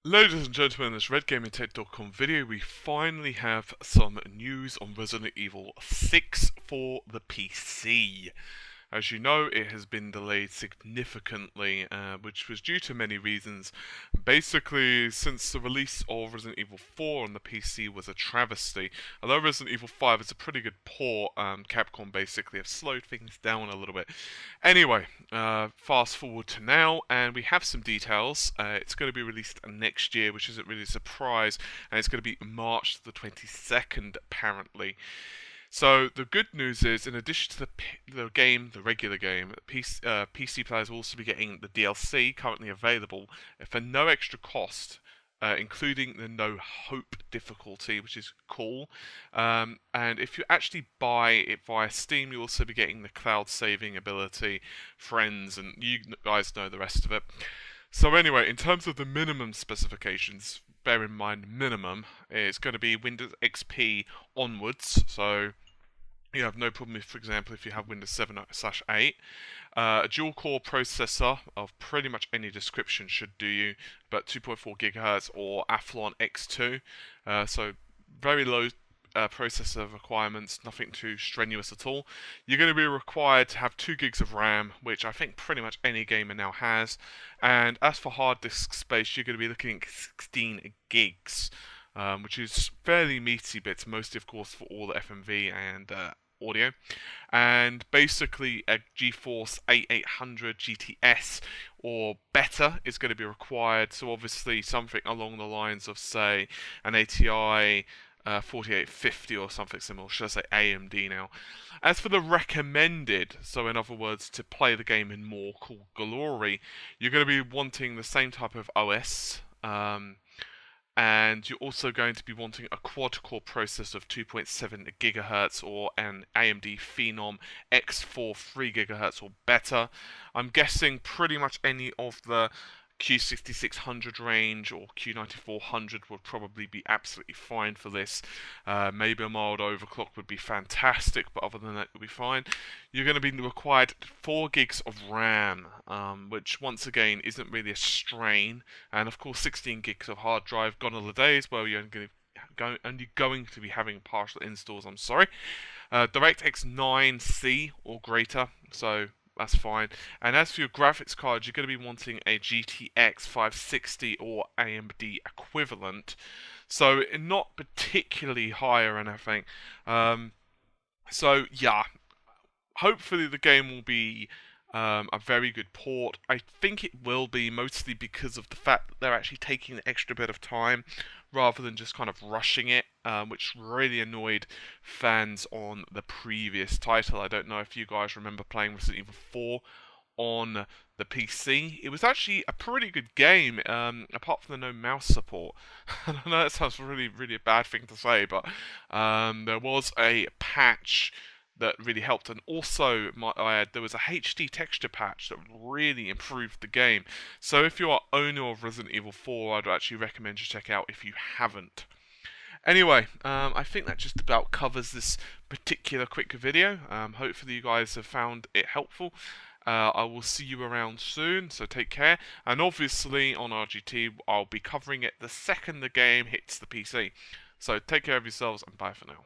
Ladies and gentlemen, in this RedGamingTech.com video, we finally have some news on Resident Evil 6 for the PC. As you know, it has been delayed significantly, which was due to many reasons. Basically, since the release of Resident Evil 4 on the PC was a travesty, although Resident Evil 5 is a pretty good port, Capcom basically have slowed things down a little bit. Anyway, fast forward to now, and we have some details. It's going to be released next year, which isn't really a surprise, and it's going to be March the 22nd, apparently. So the good news is, in addition to the regular game, PC players will also be getting the DLC currently available for no extra cost, including the No Hope difficulty, which is cool. And if you actually buy it via Steam, you'll also be getting the cloud saving ability, friends, and you guys know the rest of it. So anyway, in terms of the minimum specifications, bear in mind minimum is going to be Windows XP onwards. So you have no problem if, for example, if you have Windows 7/8. A dual-core processor of pretty much any description should do you, but 2.4 GHz or Athlon X2. So very low processor requirements, nothing too strenuous at all. You're going to be required to have 2 gigs of RAM, which I think pretty much any gamer now has. And as for hard disk space, you're going to be looking at 16 gigs. Which is fairly meaty bits, mostly of course for all the FMV and audio, and basically a GeForce 8800 GTS or better is going to be required. So obviously something along the lines of, say, an ATI 4850 or something similar, should I say AMD now. As for the recommended, so in other words, to play the game in more cool glory, you're going to be wanting the same type of OS. And you're also going to be wanting a quad-core processor of 2.7 GHz or an AMD Phenom X4 3 GHz or better. I'm guessing pretty much any of the Q6600 range or Q9400 would probably be absolutely fine for this. Maybe a mild overclock would be fantastic, but other than that, you'll be fine. You're going to be required 4 gigs of RAM, which once again isn't really a strain, and of course 16 gigs of hard drive. Gone are the days where you're only going to be having partial installs. I'm sorry. DirectX 9C or greater, so that's fine. And as for your graphics card, you're going to be wanting a GTX 560 or AMD equivalent. So not particularly high or anything. So yeah, hopefully the game will be a very good port. I think it will be, mostly because of the fact that they're actually taking the extra bit of time rather than just kind of rushing it, which really annoyed fans on the previous title. I don't know if you guys remember playing Resident Evil 4 on the PC. It was actually a pretty good game, apart from the no mouse support. I know that sounds really, really a bad thing to say, but there was a patch that really helped, and also there was a HD texture patch that really improved the game. So if you're an owner of Resident Evil 4, I'd actually recommend you check out if you haven't. Anyway, I think that just about covers this particular quick video. Hopefully you guys have found it helpful. I will see you around soon, so take care. And obviously on RGT, I'll be covering it the second the game hits the PC. So take care of yourselves and bye for now.